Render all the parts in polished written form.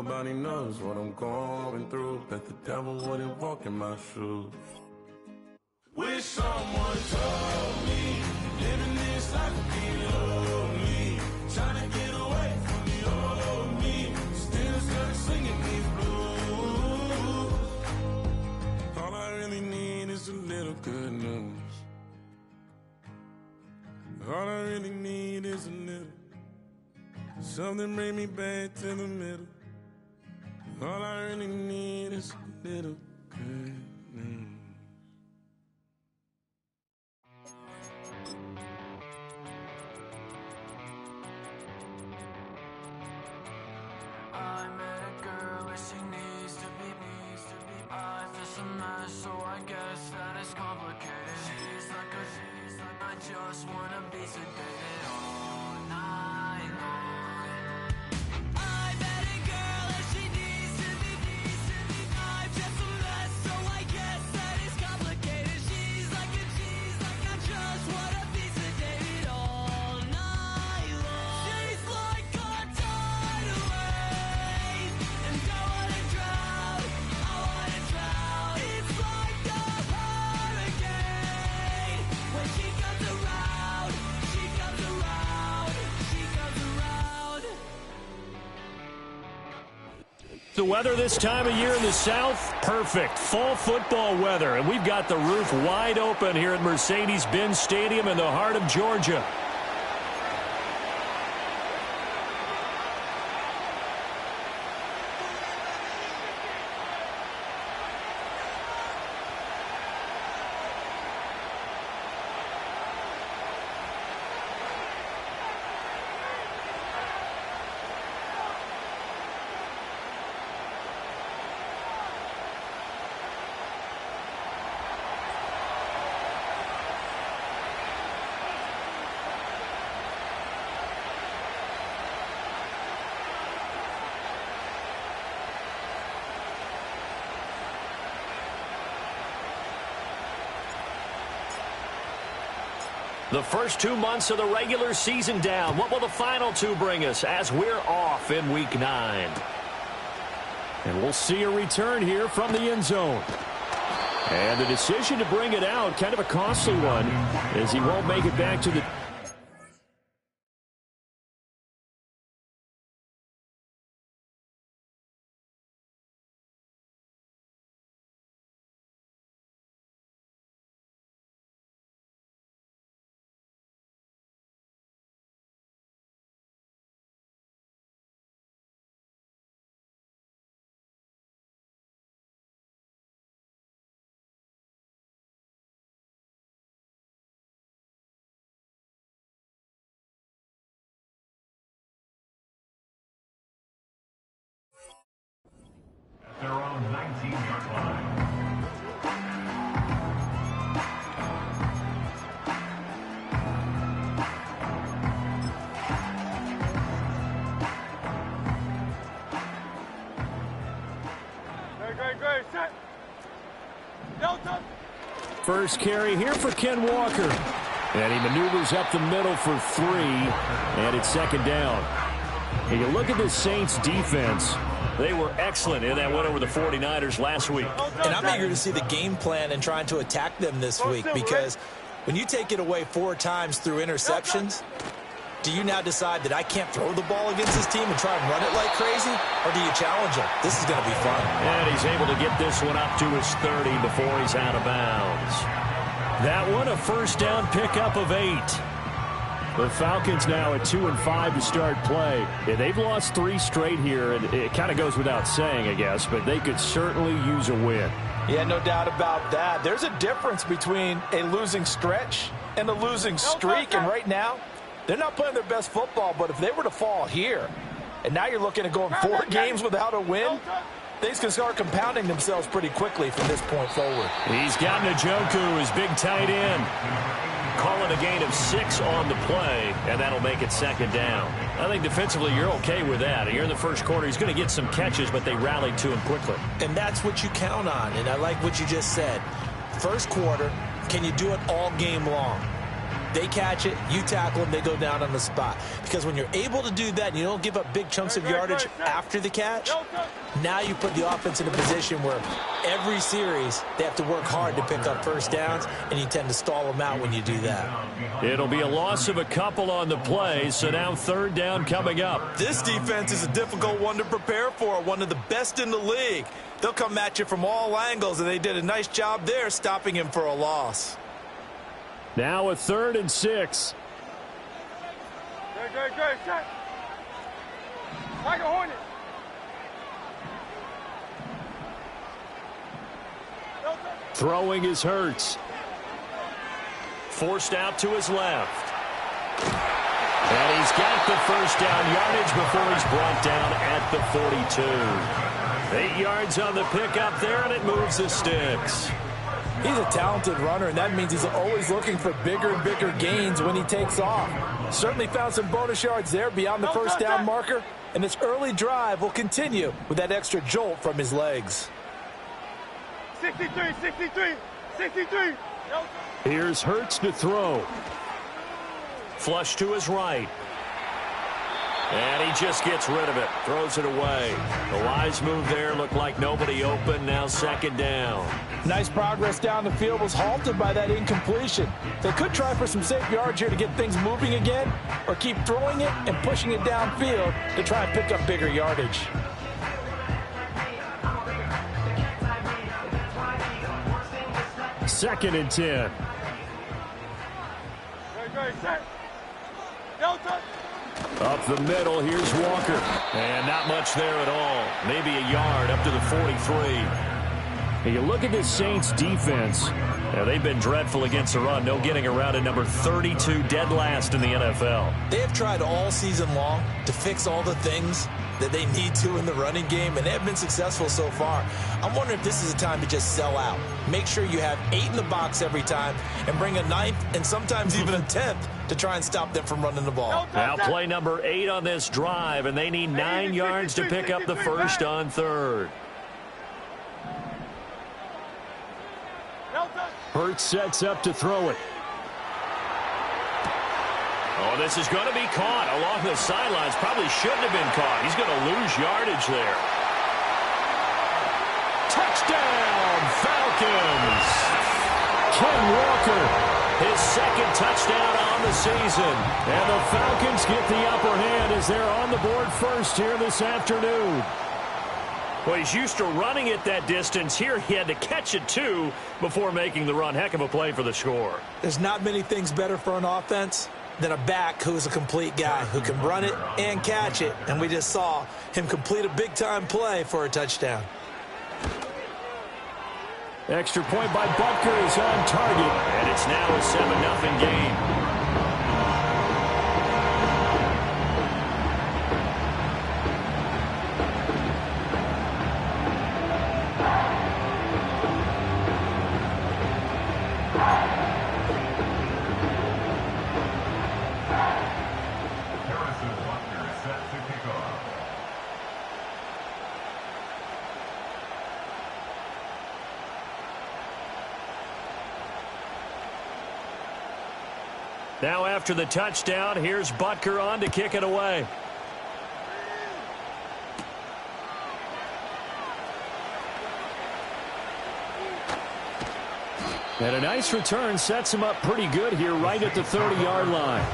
nobody knows what I'm going through. Bet the devil wouldn't walk in my shoes. Wish someone told me living this life would be lonely. Trying to get away from the old me. Still stuck singing these blues. All I really need is a little good news. All I really need is a little. Something bring me back to the middle. All I really need is a little good news. I met a girl and she needs to be. I'm just a mess, so I guess that it's complicated. She's like I just wanna be sedated all night long. I met a girl and she needs to be. I'm just a mess, so I guess that it's complicated. She's like I just wanna be sedated all night long. She's like a tidal wave, and I wanna drown. It's like a hurricane. When she comes around, she comes around, she comes around. The weather this time of year in the South, perfect. Fall football weather, and we've got the roof wide open here at Mercedes-Benz Stadium in the heart of Georgia. The first 2 months of the regular season down. What will the final two bring us as we're off in Week 9? And we'll see a return here from the end zone. And the decision to bring it out, kind of a costly one, as he won't make it back to the... Their own 19-yard line. Great. Set. Delta. First carry here for Ken Walker. And he maneuvers up the middle for 3. And it's second down. And you look at the Saints defense. They were excellent in that win over the 49ers last week. And I'm eager to see the game plan and trying to attack them this week, because when you take it away 4 times through interceptions, do you now decide that I can't throw the ball against this team and try and run it like crazy? Or do you challenge them? This is going to be fun. And he's able to get this one up to his 30 before he's out of bounds. That one a first down pickup of 8. The Falcons now at 2-5 to start play. Yeah, they've lost 3 straight here, and it kind of goes without saying, I guess, but they could certainly use a win. Yeah, no doubt about that. There's a difference between a losing stretch and a losing streak, and right now, they're not playing their best football, but if they were to fall here, and now you're looking at going 4 games without a win, things can start compounding themselves pretty quickly from this point forward. He's got Njoku, his big tight end. Calling a gain of 6 on the play, and that'll make it second down. I think defensively you're okay with that. Here in the first quarter, he's going to get some catches, but they rallied to him quickly. And that's what you count on, and I like what you just said. First quarter, can you do it all game long? They catch it, you tackle them, they go down on the spot. Because when you're able to do that and you don't give up big chunks of yardage after the catch, now you put the offense in a position where every series they have to work hard to pick up first downs, and you tend to stall them out when you do that. It'll be a loss of a couple on the play, so now third down coming up. This defense is a difficult one to prepare for, one of the best in the league. They'll come at you from all angles, and they did a nice job there stopping him for a loss. Now a 3rd and 6. Good, shot. Like a hornet. Throwing is Hurts. Forced out to his left. And he's got the first down yardage before he's brought down at the 42. 8 yards on the pickup there, and it moves the sticks. He's a talented runner, and that means he's always looking for bigger and bigger gains when he takes off. Certainly found some bonus yards there beyond the first down marker, and this early drive will continue with that extra jolt from his legs. 63. Here's Hurts to throw. Flush to his right. And he just gets rid of it. Throws it away. The wise move there. Looked like nobody open. Now 2nd down. Nice progress down the field was halted by that incompletion. They could try for some safe yards here to get things moving again, or keep throwing it and pushing it downfield to try and pick up bigger yardage. Second and 10. Good, set. Delta. Up the middle, here's Walker. And not much there at all. Maybe a yard up to the 43. You look at this Saints defense. They've been dreadful against the run. No getting around at number 32, dead last in the NFL. They have tried all season long to fix all the things that they need to in the running game, and they have been successful so far. I'm wondering if this is a time to just sell out. Make sure you have 8 in the box every time and bring a 9th and sometimes even a 10th to try and stop them from running the ball. Now play number 8 on this drive, and they need 9 yards to pick up the first on 3rd. Hurts sets up to throw it. Oh, this is going to be caught along the sidelines. Probably shouldn't have been caught. He's going to lose yardage there. Touchdown, Falcons! Ken Walker, his 2nd touchdown on the season. And the Falcons get the upper hand as they're on the board first here this afternoon. Well, he's used to running it that distance. Here he had to catch it, too, before making the run. Heck of a play for the score. There's not many things better for an offense than a back who's a complete guy who can run it and catch it. And we just saw him complete a big-time play for a touchdown. Extra point by Butker is on target. And it's now a 7-0 game. Now after the touchdown, here's Butker on to kick it away. And a nice return sets him up pretty good here right at the 30-yard line.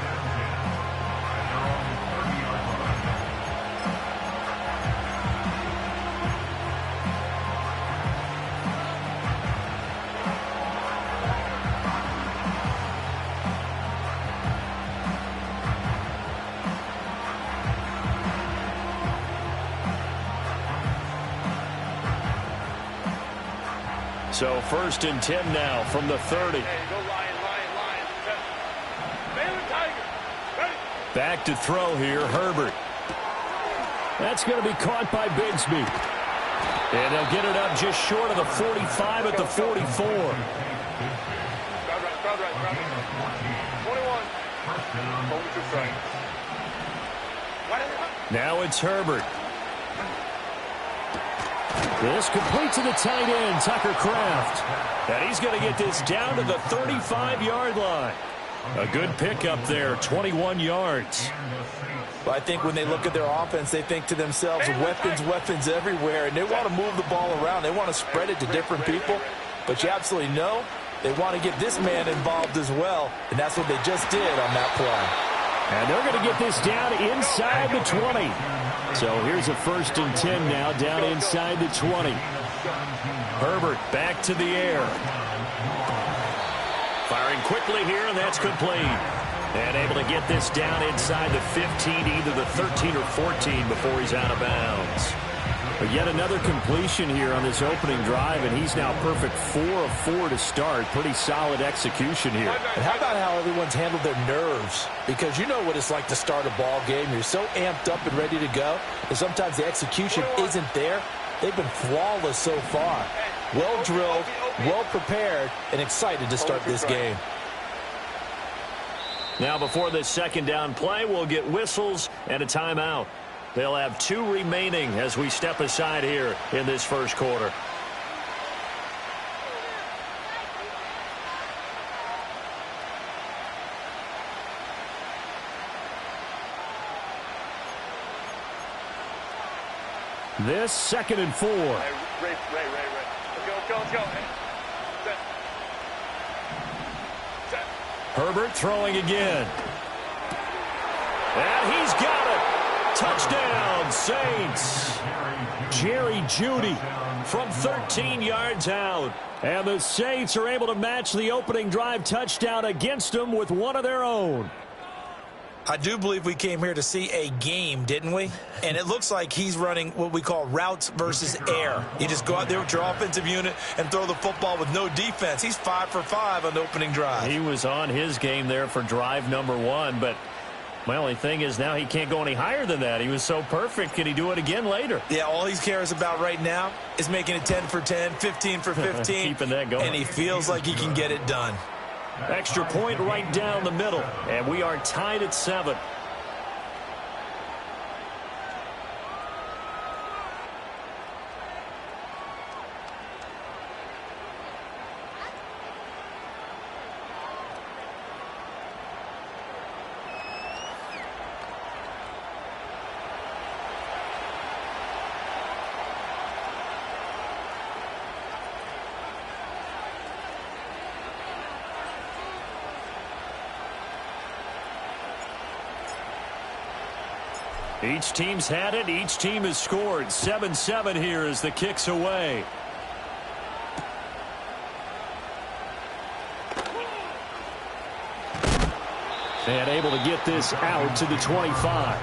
So 1st and 10 now from the 30. Hey, go Lion. Baylor Tiger. Ready? Back to throw here, Herbert. That's going to be caught by Bigsby. And they'll get it up just short of the 45 at the 44. Crowd right. 21. Over to Frank. Now it's Herbert. This complete to the tight end, Tucker Kraft. And he's going to get this down to the 35-yard line. A good pickup there, 21 yards. Well, I think when they look at their offense, they think to themselves, weapons, weapons everywhere, and they want to move the ball around. They want to spread it to different people, but you absolutely know they want to get this man involved as well, and that's what they just did on that play. And they're going to get this down inside the 20. So here's a 1st and 10 now, down inside the 20. Herbert back to the air. Firing quickly here, and that's complete. And able to get this down inside the 15, either the 13 or 14 before he's out of bounds. But yet another completion here on this opening drive, and he's now perfect 4 of 4 to start. Pretty solid execution here. And how about how everyone's handled their nerves? Because you know what it's like to start a ball game. You're so amped up and ready to go, and sometimes the execution isn't there. They've been flawless so far. Well drilled, well prepared, and excited to start this game. Now before this 2nd down play, we'll get whistles and a timeout. They'll have 2 remaining as we step aside here in this 1st quarter. This 2nd and 4. Ray. Let's go. Set. Herbert throwing again. And he's got it. Touchdown, Saints. Jerry Jeudy from 13 yards out. And the Saints are able to match the opening drive touchdown against them with one of their own. I do believe we came here to see a game, didn't we? And it looks like he's running what we call routes versus air. You just go out there with your offensive unit and throw the football with no defense. He's 5 for 5 on the opening drive. He was on his game there for drive number 1, but my only thing is now he can't go any higher than that. He was so perfect. Can he do it again later? Yeah, all he cares about right now is making it 10 for 10, 15 for 15. Keeping that going. And he feels like he can get it done. Extra point right down the middle, and we are tied at 7. Each team's had it. Each team has scored. 7-7 here as the kick's away. And able to get this out to the 25.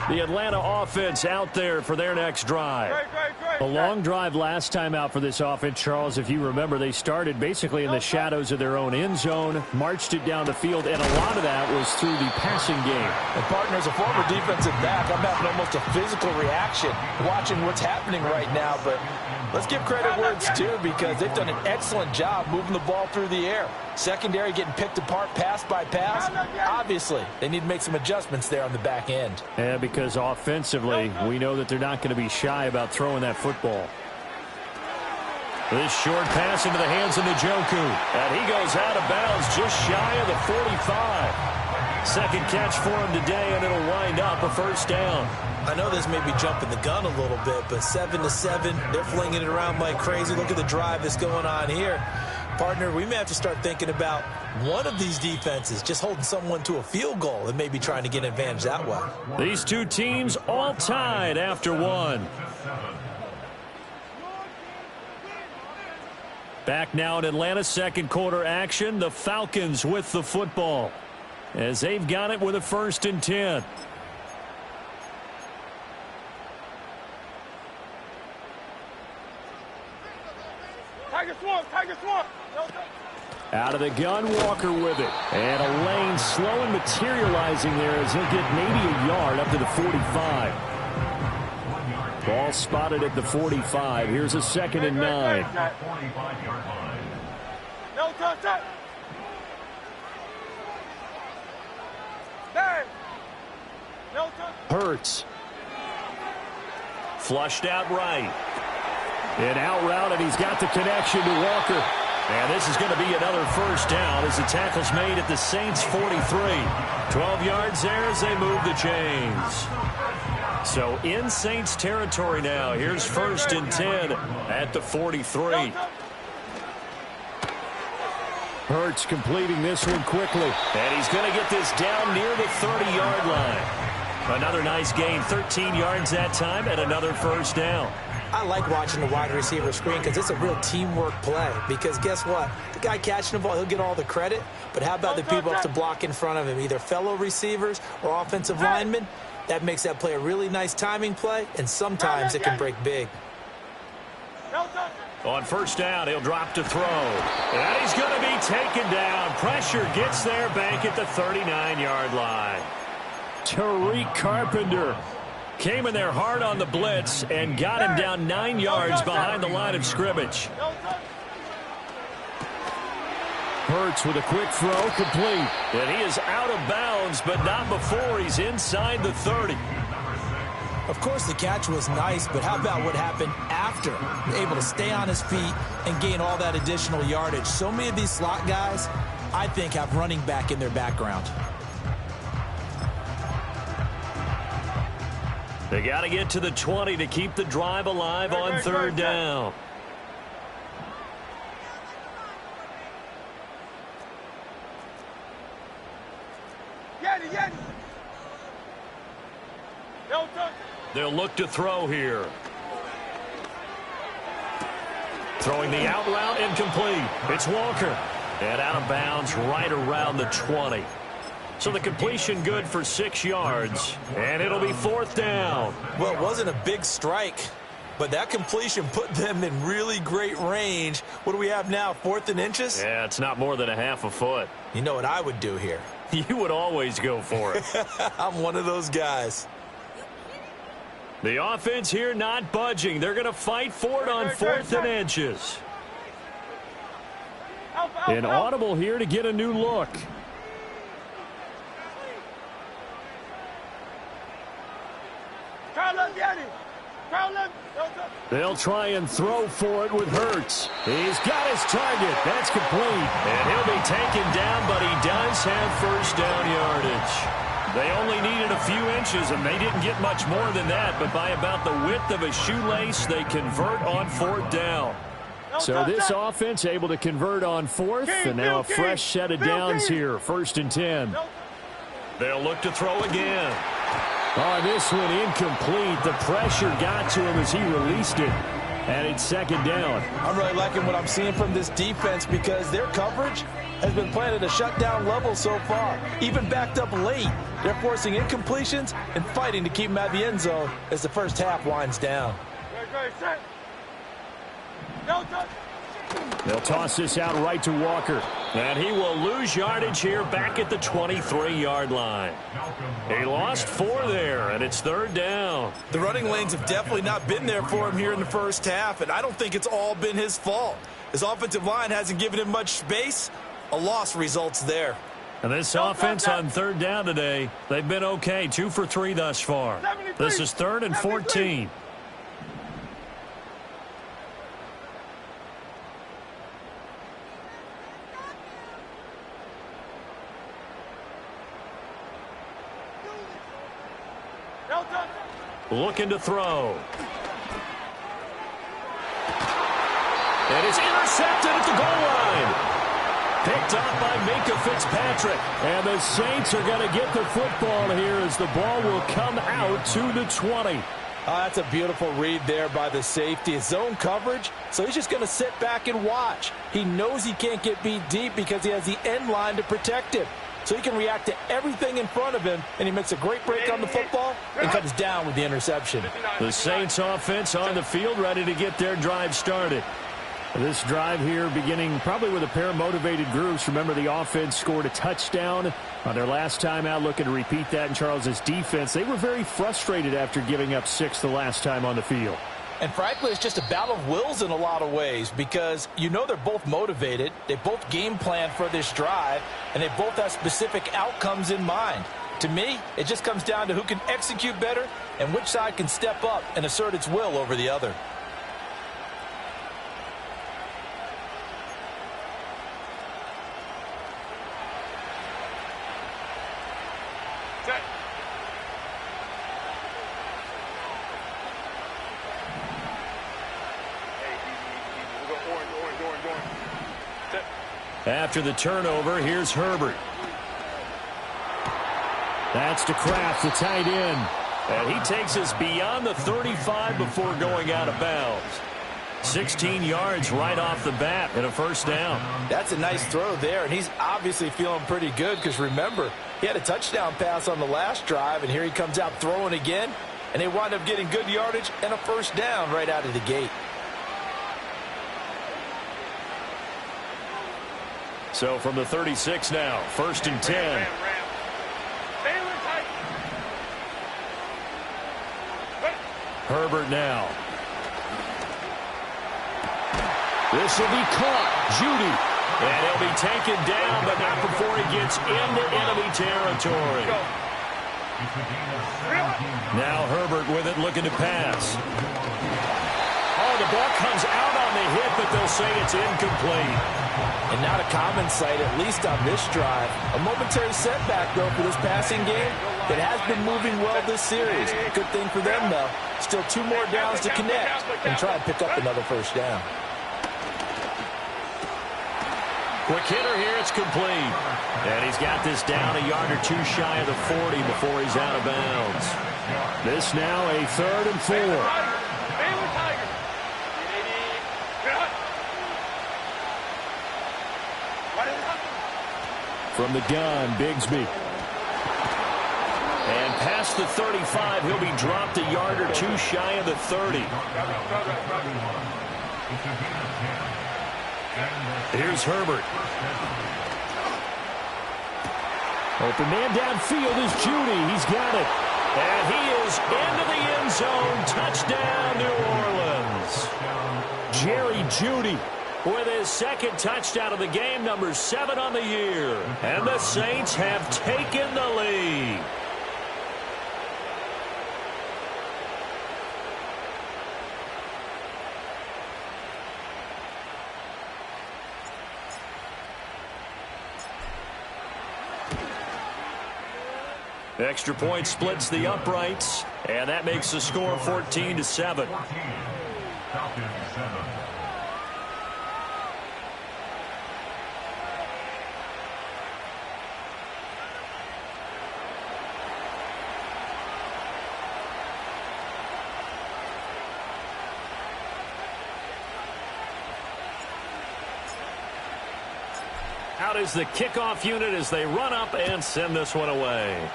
The Atlanta offense out there for their next drive. A long drive last time out for this offense, Charles. If you remember, they started basically in the shadows of their own end zone, marched it down the field, and a lot of that was through the passing game. And partner, as a former defensive back, I'm having almost a physical reaction watching what's happening right now. But let's give credit where it's due, because they've done an excellent job moving the ball through the air. Secondary getting picked apart pass by pass. Obviously, they need to make some adjustments there on the back end. Yeah, because offensively, we know that they're not going to be shy about throwing that football. This short pass into the hands of Njoku. And he goes out of bounds just shy of the 45. Second catch for him today, and it'll wind up a first down. I know this may be jumping the gun a little bit, but 7-7, they're flinging it around like crazy. Look at the drive that's going on here. Partner, we may have to start thinking about one of these defenses just holding someone to a field goal and maybe trying to get an advantage that way. These two teams all tied after one. Back now in Atlanta, second quarter action. The Falcons with the football as they've got it with a 1st and 10. Tiger swamp. Out of the gun, Walker with it. And a lane slow and materializing there as he'll get maybe a yard up to the 45. Ball spotted at the 45. Here's a 2nd and 9. 45-yard line. No touch. Hey. No touch. Hurts. Flushed out right. And out route, and he's got the connection to Walker. And this is going to be another first down as the tackle's made at the Saints' 43. 12 yards there as they move the chains. So in Saints territory now. Here's 1st and 10 at the 43. Hurts completing this one quickly. And he's going to get this down near the 30-yard line. Another nice gain, 13 yards that time, and another first down. I like watching the wide receiver screen because it's a real teamwork play. Because guess what? The guy catching the ball, he'll get all the credit. But how about the people up to block in front of him, either fellow receivers or offensive linemen? That makes that play a really nice timing play, and sometimes it can break big. On first down, he'll drop to throw. And he's going to be taken down. Pressure gets there back at the 39-yard line. Tariq Carpenter came in there hard on the blitz and got him down 9 yards behind the line of scrimmage. Hurts with a quick throw, complete. And he is out of bounds, but not before he's inside the 30. Of course, the catch was nice, but how about what happened after? Able to stay on his feet and gain all that additional yardage. So many of these slot guys, I think, have running back in their background. They got to get to the 20 to keep the drive alive on 3rd down. They'll look to throw here. Throwing the out route, incomplete. It's Walker. And out of bounds right around the 20. So the completion good for 6 yards. And it'll be 4th down. Well, it wasn't a big strike, but that completion put them in really great range. What do we have now, 4th and inches? Yeah, it's not more than a half a foot. You know what I would do here? You would always go for it. I'm one of those guys. The offense here not budging. They're going to fight for it on 4th and inches. An audible here to get a new look. They'll try and throw for it with Hurts. He's got his target. That's complete. And he'll be taken down, but he does have first down yardage. They only needed a few inches, and they didn't get much more than that. But by about the width of a shoelace, they convert on 4th down. So this offense able to convert on 4th, and now a fresh set of downs here. 1st and 10. They'll look to throw again. On this one, incomplete. The pressure got to him as he released it. And it's 2nd down. I'm really liking what I'm seeing from this defense because their coverage has been playing at a shutdown level so far. Even backed up late, they're forcing incompletions and fighting to keep them out of the end zone as the first half winds down. They'll toss this out right to Walker. And he will lose yardage here back at the 23-yard line. He lost 4 there, and it's 3rd down. The running lanes have definitely not been there for him here in the first half, and I don't think it's all been his fault. His offensive line hasn't given him much space. A loss results there. And this offense on 3rd down today, they've been okay. 2 for 3 thus far. This is 3rd and 14. Looking to throw. And it's intercepted at the goal line. Picked up by Minka Fitzpatrick. And the Saints are going to get the football here as the ball will come out to the 20. That's a beautiful read there by the safety. It's zone coverage, so he's just going to sit back and watch. He knows he can't get beat deep because he has the end line to protect him. So he can react to everything in front of him, and he makes a great break on the football and comes down with the interception. The Saints offense on the field ready to get their drive started. This drive here beginning probably with a pair of motivated groups. Remember, the offense scored a touchdown on their last time out, looking to repeat that in Charles's defense. They were very frustrated after giving up 6 the last time on the field. And frankly, it's just a battle of wills in a lot of ways because you know they're both motivated. They both game plan for this drive, and they both have specific outcomes in mind. To me, it just comes down to who can execute better and which side can step up and assert its will over the other. After the turnover, here's Herbert. That's to Kraft, the tight end. And he takes us beyond the 35 before going out of bounds. 16 yards right off the bat and a first down. That's a nice throw there, and he's obviously feeling pretty good because, remember, he had a touchdown pass on the last drive, and here he comes out throwing again, and they wind up getting good yardage and a first down right out of the gate. So from the 36 now, 1st and 10. Herbert now. This will be caught. Judy. And he'll be taken down, but not before he gets into enemy territory. Now Herbert with it, looking to pass. Oh, the ball comes out on the hit, but they'll say it's incomplete. And not a common sight, at least on this drive. A momentary setback, though, for this passing game that has been moving well this series. Good thing for them, though. Still 2 more downs to connect and try and pick up another first down. Quick hitter here, it's complete. And he's got this down a yard or 2 shy of the 40 before he's out of bounds. This now a 3rd and 4. From the gun, Bigsby. And past the 35, he'll be dropped a yard or 2 shy of the 30. Here's Herbert. Open man downfield is Judy. He's got it. And he is into the end zone. Touchdown, New Orleans. Jerry Judy with his 2nd touchdown of the game, number 7 on the year. And the Saints have taken the lead. Extra point splits the uprights, and that makes the score 14-7. Out is the kickoff unit as they run up and send this one away.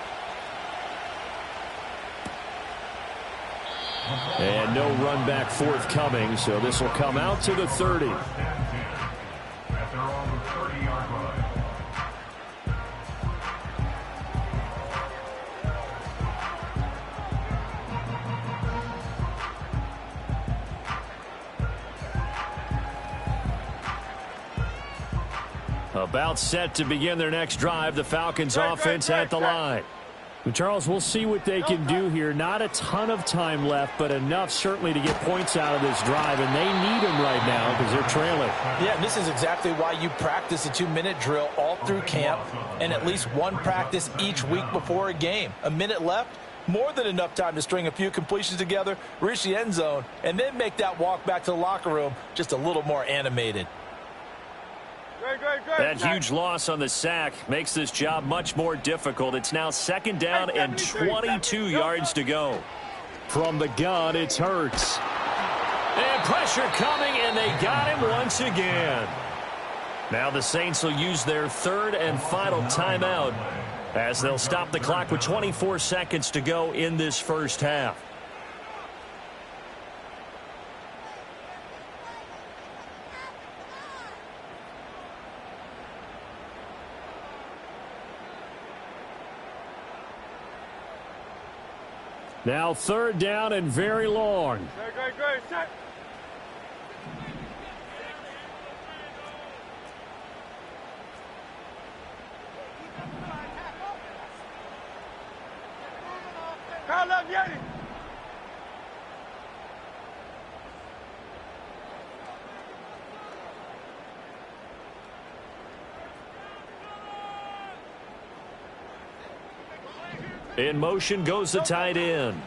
And no run back forthcoming, so this will come out to the 30. At their own 30-yard line. About set to begin their next drive, the Falcons offense at the line. But Charles, we'll see what they can do here. Not a ton of time left, but enough certainly to get points out of this drive, and they need them right now because they're trailing. Yeah, and this is exactly why you practice a 2-minute drill all through camp and at least one practice each week before a game. A minute left, more than enough time to string a few completions together, reach the end zone, and then make that walk back to the locker room just a little more animated. That huge loss on the sack makes this job much more difficult. It's now 2nd down and 22 yards to go. From the gun, it's Hurts. And pressure coming, and they got him once again. Now the Saints will use their 3rd and final timeout as they'll stop the clock with 24 seconds to go in this first half. Now 3rd down and very long. Great. Set. Kyle up, Yeti. In motion goes the tight end.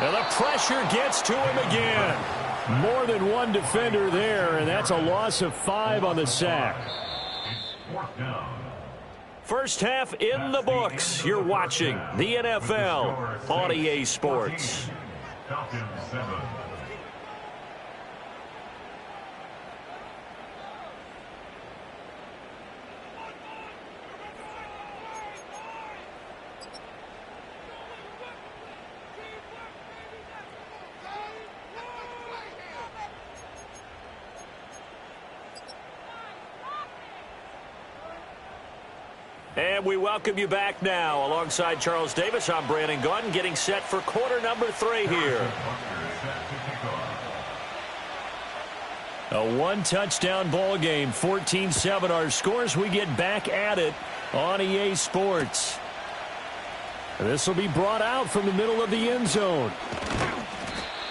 And the pressure gets to him again. More than one defender there, and that's a loss of 5 on the sack. First half in the books. You're watching the NFL on EA Sports. Falcons 7. And we welcome you back now. Alongside Charles Davis, I'm Brandon Gunn, getting set for quarter number 3 here. A one-touchdown ball game, 14-7 our scores. We get back at it on EA Sports. This will be brought out from the middle of the end zone.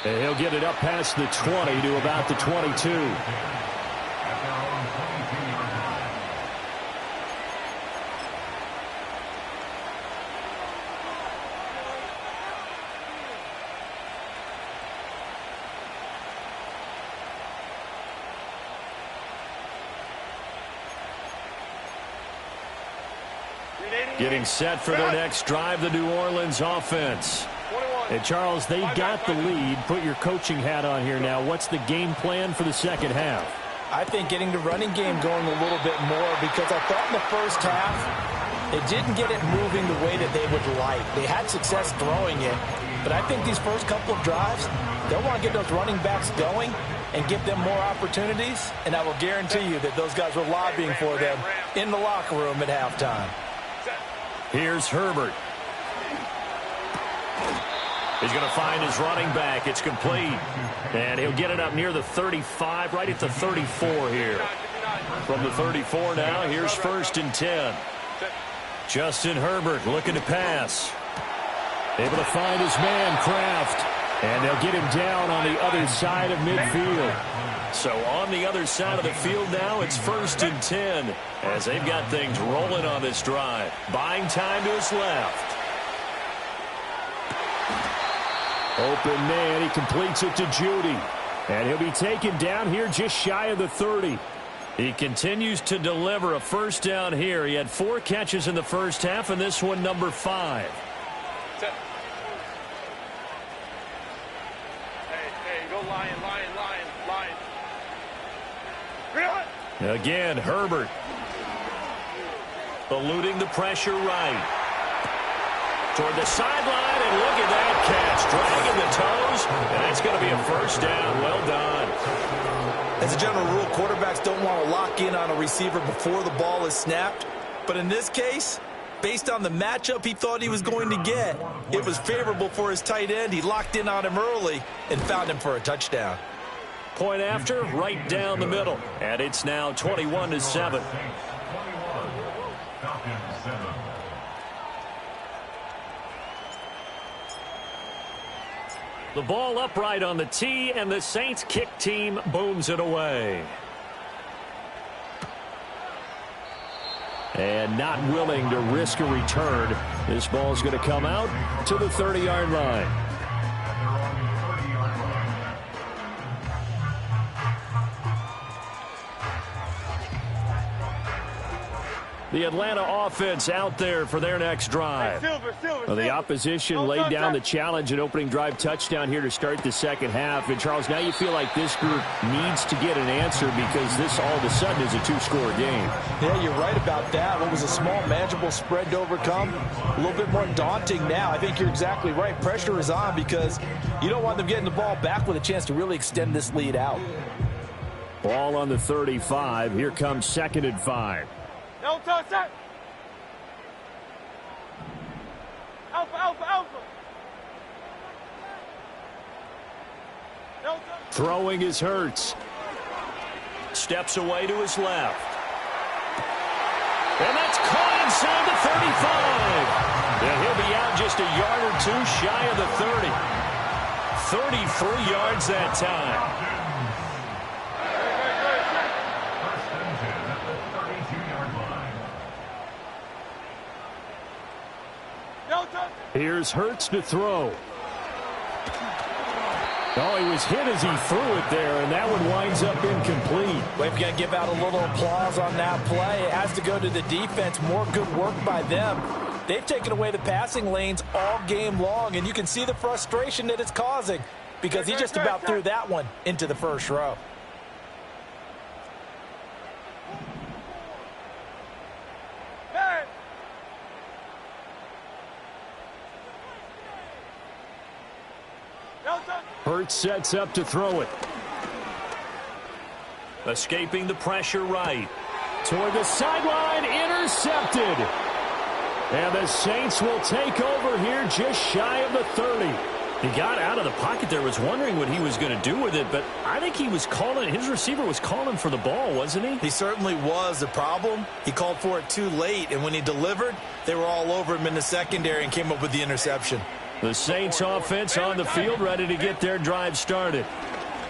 And he'll get it up past the 20 to about the 22. Getting set for their next drive, the New Orleans offense. And Charles, they got the lead. Put your coaching hat on here now. What's the game plan for the second half? I think getting the running game going a little bit more, because I thought in the first half it didn't get it moving the way that they would like. They had success throwing it, but I think these first couple of drives, they'll want to get those running backs going and give them more opportunities, and I will guarantee you that those guys were lobbying for them in the locker room at halftime. Here's Herbert. He's going to find his running back. It's complete. And he'll get it up near the 35, right at the 34 here. From the 34 now, here's 1st and 10. Justin Herbert looking to pass. Able to find his man, Kraft. And they'll get him down on the other side of midfield. So on the other side of the field now, it's 1st and 10 as they've got things rolling on this drive. Buying time to his left. Open man, he completes it to Judy. And he'll be taken down here just shy of the 30. He continues to deliver a first down here. He had 4 catches in the first half, and this one number 5. Hey, go Lion. Again, Herbert eluding the pressure right. Toward the sideline, and look at that catch. Dragging the toes, and that's going to be a first down. Well done. As a general rule, quarterbacks don't want to lock in on a receiver before the ball is snapped. But in this case, based on the matchup he thought he was going to get, it was favorable for his tight end. He locked in on him early and found him for a touchdown. Point after, right down the middle. And it's now 21-7. The ball upright on the tee, and the Saints kick team booms it away. And not willing to risk a return. This ball's going to come out to the 30-yard line. The Atlanta offense out there for their next drive. Well, the opposition laid down the challenge, an opening drive touchdown here to start the second half. And, Charles, now you feel like this group needs to get an answer because this all of a sudden is a 2-score game. Yeah, you're right about that. What was a small, manageable spread to overcome, a little bit more daunting now. I think you're exactly right. Pressure is on because you don't want them getting the ball back with a chance to really extend this lead out. Ball on the 35. Here comes 2nd and 5. No touch that. Alpha, alpha. Delta. Throwing is Hurts. Steps away to his left. And that's caught inside the 35. And he'll be out just a yard or two shy of the 30. 33 yards that time. Here's Hurts to throw. Oh, he was hit as he threw it there, and that one winds up incomplete. We've got to give out a little applause on that play. It has to go to the defense. More good work by them. They've taken away the passing lanes all game long, and you can see the frustration that it's causing because he just about threw that one into the first row. Hurts sets up to throw it. Escaping the pressure right. Toward the sideline, intercepted. And the Saints will take over here just shy of the 30. He got out of the pocket there, was wondering what he was going to do with it, but I think he was calling, his receiver was calling for the ball, wasn't he? He certainly was. The problem, he called for it too late, and when he delivered, they were all over him in the secondary and came up with the interception. The Saints offense on the field, ready to get their drive started.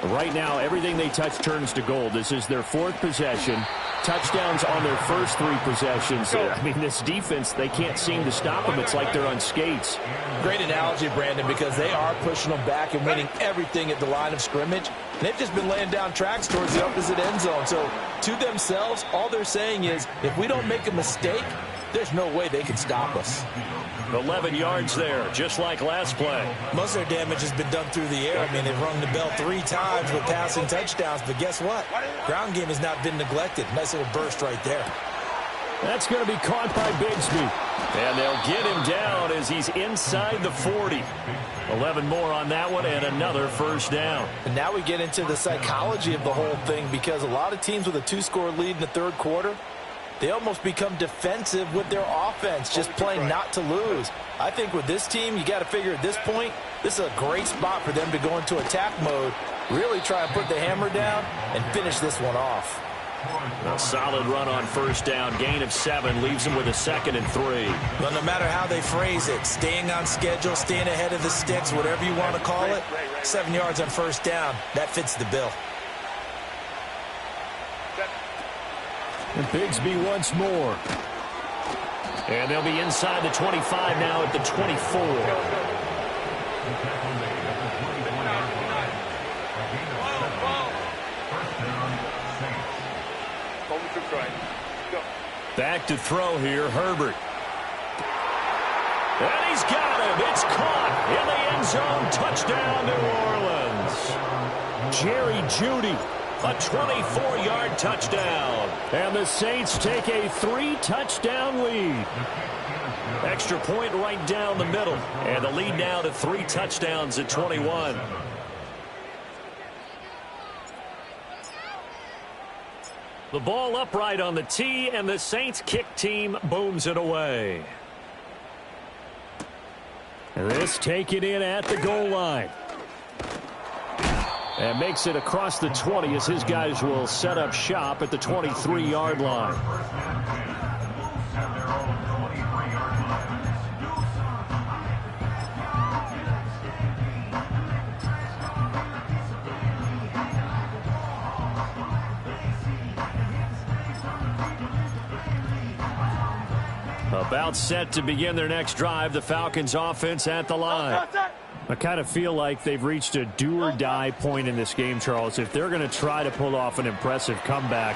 Right now, everything they touch turns to gold. This is their fourth possession. Touchdowns on their first three possessions. I mean, this defense, they can't seem to stop them. It's like they're on skates. Great analogy, Brandon, because they are pushing them back and winning everything at the line of scrimmage. And they've just been laying down tracks towards the opposite end zone. So, to themselves, all they're saying is, if we don't make a mistake, there's no way they can stop us. 11 yards there, just like last play. Most of their damage has been done through the air. I mean, they've rung the bell 3 times with passing touchdowns, but guess what? Ground game has not been neglected. Nice little burst right there. That's going to be caught by Bigsby. And they'll get him down as he's inside the 40. 11 more on that one and another first down. And now we get into the psychology of the whole thing because a lot of teams with a 2-score lead in the third quarter, they almost become defensive with their offense, just playing not to lose. I think with this team, you got to figure at this point, this is a great spot for them to go into attack mode, really try and put the hammer down and finish this one off. A solid run on first down, gain of 7, leaves them with a 2nd and 3. Well, no matter how they phrase it, staying on schedule, staying ahead of the sticks, whatever you want to call it, 7 yards on first down, that fits the bill. And Bigsby once more. And they'll be inside the 25 now at the 24. Back to throw here, Herbert. And he's got him. It's caught in the end zone. Touchdown, New Orleans. Jerry Jeudy. A 24-yard touchdown. And the Saints take a 3-touchdown lead. Extra point right down the middle. And the lead now to 3 touchdowns at 21. The ball upright on the tee, and the Saints kick team booms it away. And this taken in at the goal line. And makes it across the 20 as his guys will set up shop at the 23-yard line. About set to begin their next drive, the Falcons offense at the line. I kind of feel like they've reached a do-or-die point in this game, Charles. If they're going to try to pull off an impressive comeback,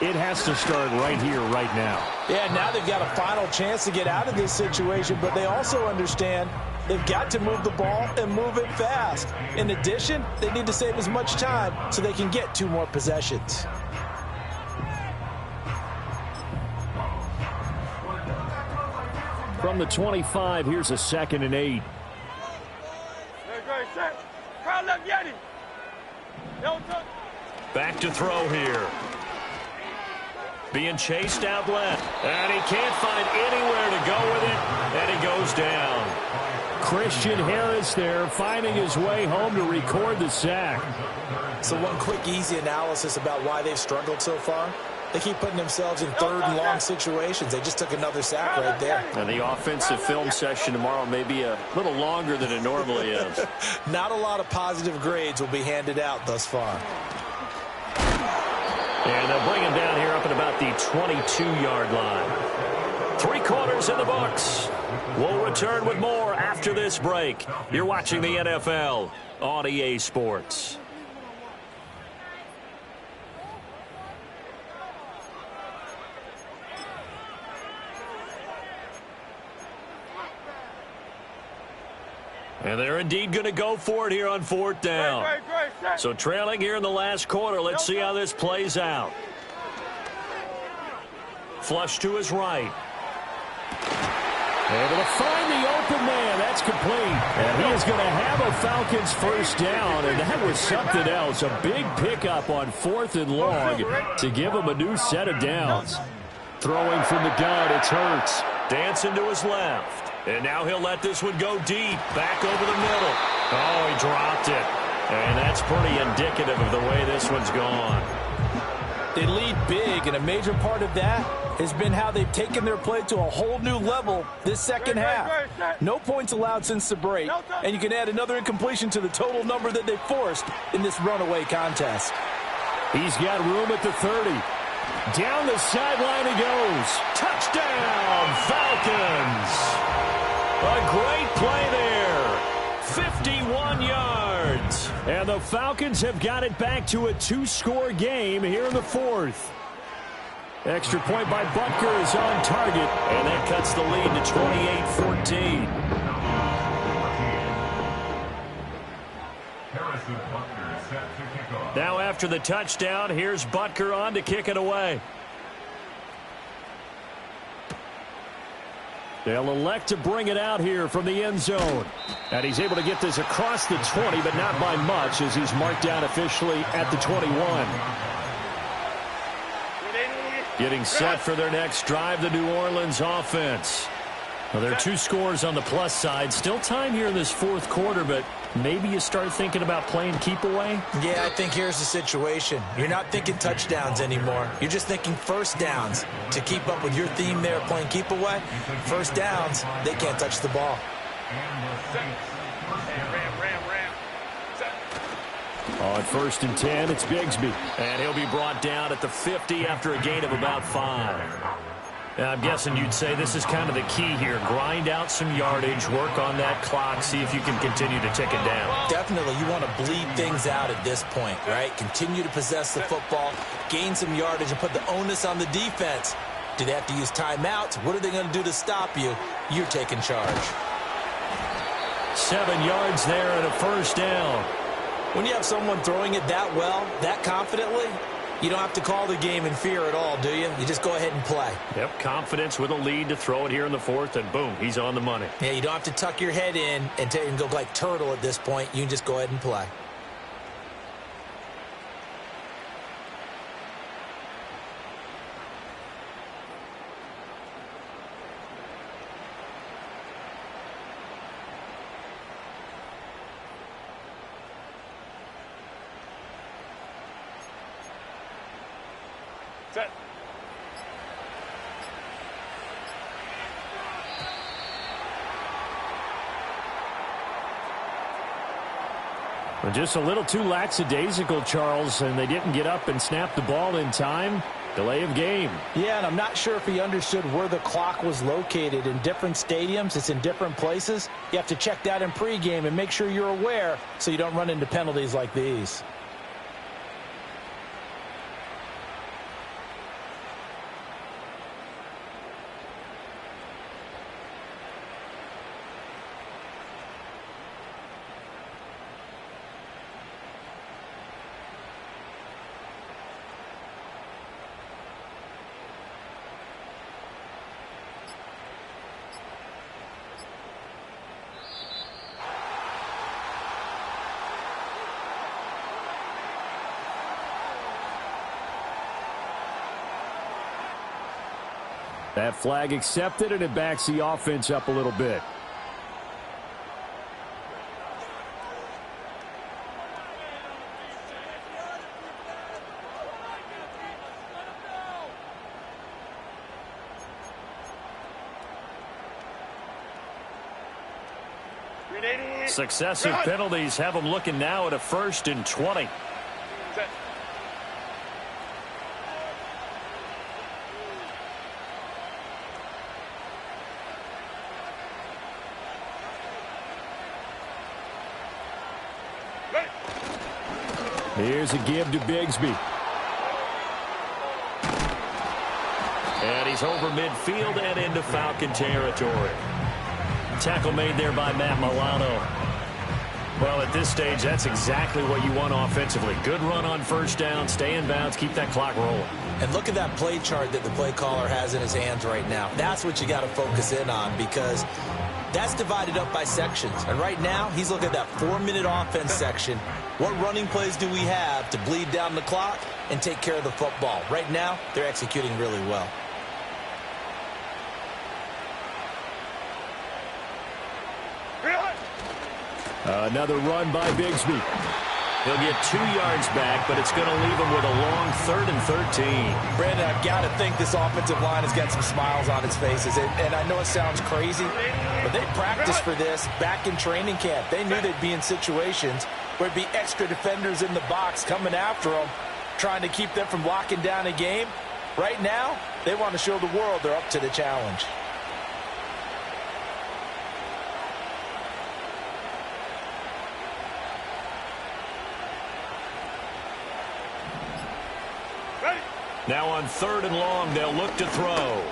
it has to start right here, right now. Yeah, now they've got a final chance to get out of this situation, but they also understand they've got to move the ball and move it fast. In addition, they need to save as much time so they can get 2 more possessions. From the 25, here's a 2nd and 8. Back to throw here. Being chased out left. And he can't find anywhere to go with it. And he goes down. Christian Harris there finding his way home to record the sack. So one quick, easy analysis about why they've struggled so far. They keep putting themselves in third and long situations. They just took another sack right there. And the offensive film session tomorrow may be a little longer than it normally is. Not a lot of positive grades will be handed out thus far. And they'll bring him down here up at about the 22-yard line. 3 quarters in the books. We'll return with more after this break. You're watching the NFL on EA Sports. And they're indeed going to go for it here on 4th down. So trailing here in the last quarter. Let's see how this plays out. Flush to his right. Able to find the open man. That's complete. And he is going to have a Falcons first down. And that was something else. A big pickup on 4th and long to give him a new set of downs. Throwing from the gun, it's Hurts. Dancing to his left. And now he'll let this one go deep. Back over the middle. Oh, he dropped it. And that's pretty indicative of the way this one's gone. They lead big, and a major part of that has been how they've taken their play to a whole new level this second half. No points allowed since the break, and you can add another incompletion to the total number that they forced in this runaway contest. He's got room at the 30. Down the sideline he goes. Touchdown, Falcons! A great play there. 51 yards. And the Falcons have got it back to a 2-score game here in the 4th. Extra point by Butker is on target. And that cuts the lead to 28-14. Now after the touchdown, here's Butker on to kick it away. They'll elect to bring it out here from the end zone. And he's able to get this across the 20, but not by much as he's marked down officially at the 21. Getting set for their next drive, the New Orleans offense. Well, there are 2 scores on the plus side. Still time here in this 4th quarter, but maybe you start thinking about playing keep away? Yeah, I think here's the situation. You're not thinking touchdowns anymore. You're just thinking first downs. To keep up with your theme there, playing keep away, first downs, they can't touch the ball. On 1st and 10, it's Bigsby. And he'll be brought down at the 50 after a gain of about 5. Now, I'm guessing you'd say this is kind of the key here. Grind out some yardage, work on that clock, see if you can continue to tick it down. Definitely, you want to bleed things out at this point, right? Continue to possess the football, gain some yardage, and put the onus on the defense. Do they have to use timeouts? What are they going to do to stop you? You're taking charge. 7 yards there and a first down. When you have someone throwing it that well, that confidently, you don't have to call the game in fear at all, do you? You just go ahead and play. Yep, confidence with a lead to throw it here in the 4th, and boom, he's on the money. Yeah, you don't have to tuck your head in and go like turtle at this point. You can just go ahead and play. Set. Just a little too lackadaisical, Charles, and they didn't get up and snap the ball in time. Delay of game. Yeah, and I'm not sure if he understood where the clock was located. In different stadiums, it's in different places. You have to check that in pregame and make sure you're aware so you don't run into penalties like these. That flag accepted, and it backs the offense up a little bit. Successive penalties have them looking now at a 1st and 20. Set. Here's a give to Bigsby. And he's over midfield and into Falcon territory. Tackle made there by Matt Milano. Well, at this stage, that's exactly what you want offensively. Good run on 1st down, stay in bounds, keep that clock rolling. And look at that play chart that the play caller has in his hands right now. That's what you got to focus in on, because that's divided up by sections. And right now, he's looking at that 4-minute offense section. What running plays do we have to bleed down the clock and take care of the football? Right now, they're executing really well. Another run by Bigsby. He'll get 2 yards back, but it's going to leave him with a long 3rd and 13. Brandon, I've got to think this offensive line has got some smiles on its faces. And I know it sounds crazy, but they practiced for this back in training camp. They knew they'd be in situations where it'd be extra defenders in the box coming after them, trying to keep them from locking down a game. Right now, they want to show the world they're up to the challenge. Now on 3rd and long, they'll look to throw.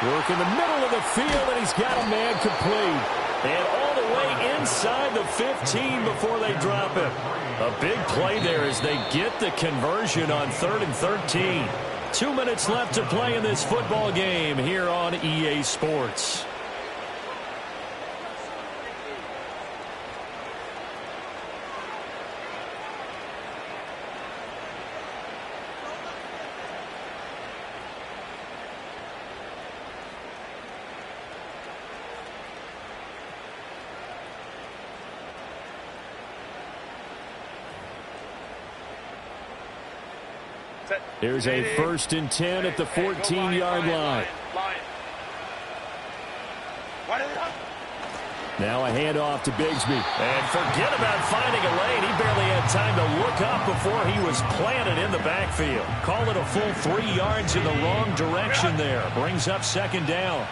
Work in the middle of the field, and he's got a man complete. And all the way inside the 15 before they drop him. A big play there as they get the conversion on 3rd and 13. 2 minutes left to play in this football game here on EA Sports. Here's a 1st and 10 at the 14-yard line. Now a handoff to Bigsby. And forget about finding a lane. He barely had time to look up before he was planted in the backfield. Call it a full 3 yards in the wrong direction there. Brings up 2nd down.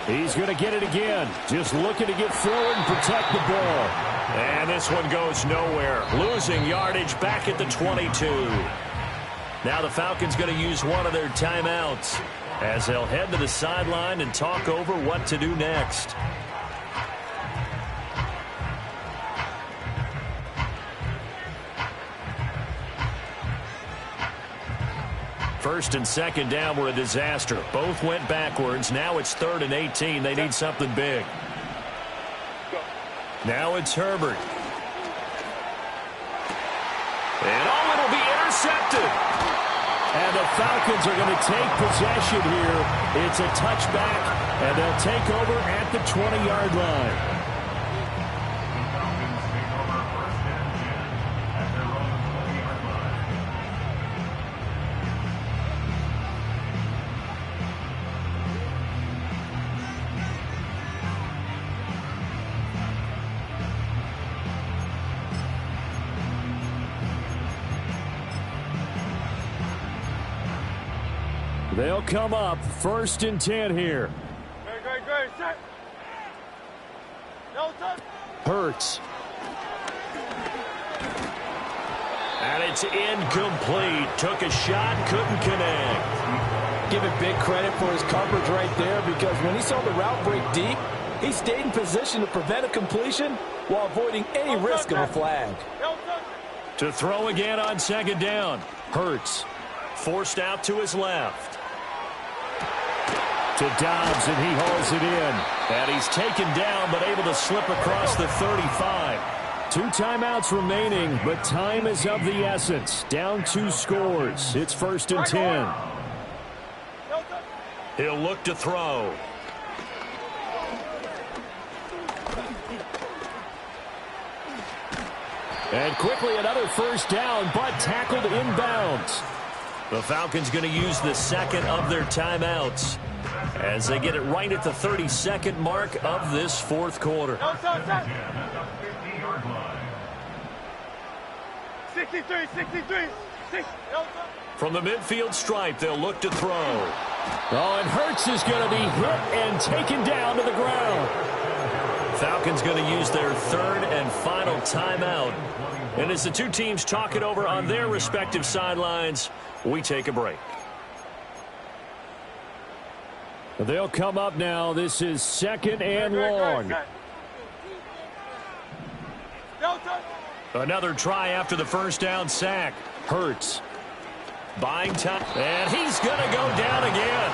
He's going to get it again. Just looking to get forward and protect the ball. And this one goes nowhere. Losing yardage back at the 22. Now the Falcons going to use one of their timeouts as they'll head to the sideline and talk over what to do next. First and 2nd down were a disaster. Both went backwards. Now it's 3rd and 18. They need something big. Now it's Herbert. And it'll be intercepted. And the Falcons are going to take possession here. It's a touchback, and they'll take over at the 20-yard line. They'll come up 1st and 10 here. Great. Set. No touch. Hurts. And it's incomplete. Took a shot, couldn't connect. Give it big credit for his coverage right there, because when he saw the route break deep, he stayed in position to prevent a completion while avoiding any risk of a flag. To throw again on 2nd down. Hurts. Forced out to his left. To Dobbs, and he hauls it in. And he's taken down, but able to slip across the 35. 2 timeouts remaining, but time is of the essence. Down 2 scores. It's 1st and 10. He'll look to throw. And quickly another 1st down, but tackled inbounds. The Falcons going to use the 2nd of their timeouts. as they get it right at the 32nd mark of this fourth quarter. 50-yard line. 63. From the midfield stripe, they'll look to throw. Oh, and Hurts is going to be hit and taken down to the ground. Falcons going to use their third and final timeout. And as the two teams talk it over on their respective sidelines, we take a break. They'll come up now. This is 2nd and long. Another try after the first down sack. Hurts. Buying time. And he's going to go down again.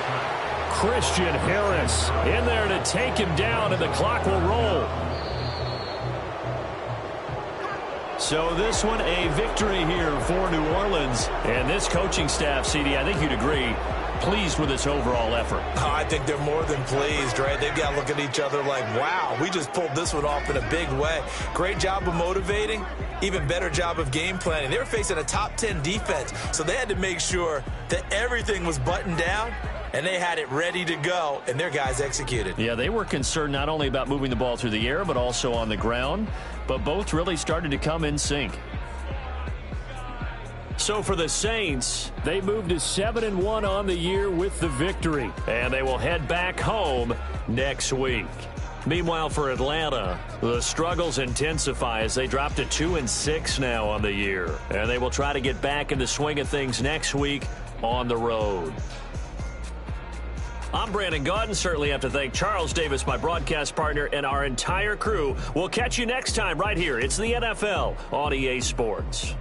Christian Harris in there to take him down, and the clock will roll. So this one a victory here for New Orleans. And this coaching staff, CD, I think you'd agree, pleased with its overall effort. I think they're more than pleased, right? They've got to look at each other like, wow, we just pulled this one off in a big way. Great job of motivating, even better job of game planning. They were facing a top 10 defense, so they had to make sure that everything was buttoned down, and they had it ready to go, and their guys executed. Yeah, they were concerned not only about moving the ball through the air, but also on the ground, but both really started to come in sync. So for the Saints, they moved to 7-1 on the year with the victory, and they will head back home next week. Meanwhile, for Atlanta, the struggles intensify as they drop to 2-6 now on the year, and they will try to get back in the swing of things next week on the road. I'm Brandon Gaudin. Certainly have to thank Charles Davis, my broadcast partner, and our entire crew. We'll catch you next time right here. It's the NFL on EA Sports.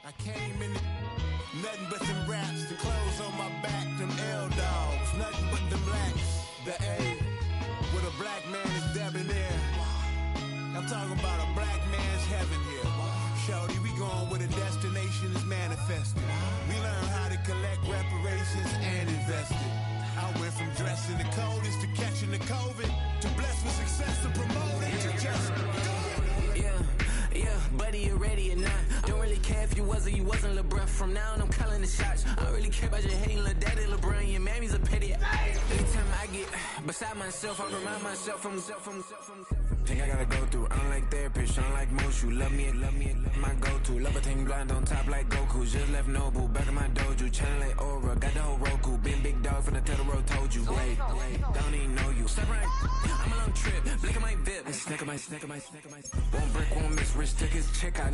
I came in nothing but them raps, the clothes on my back, them L-dogs, nothing but them blacks. The A, with a black man is debonair. I'm talking about a black man's heaven here. Shorty, we going where the destination is manifested. We learn how to collect reparations and invest it. I went from dressing the coldest to catching the COVID, to blessed with success to promote it to just go. Yeah, buddy, you ready or not? Don't really care if you was or you wasn't LeBron. From now on, I'm calling the shots. I don't really care about your hating little daddy LeBron. Your mammy's a petty. Every time I get beside myself, I remind myself from Think I gotta go through. I don't like therapists, I don't like most. You love me, my go-to. Love a thing blind on top like Goku. Just left Noble, back in my dojo. Channel like Aura, got the whole Roku. Been big dog from the Tether Road, told you. Wait, don't even know you. Step right, I'm a long trip. Blink at my VIP. Snack of my. One brick, one miss. Rich took his check out.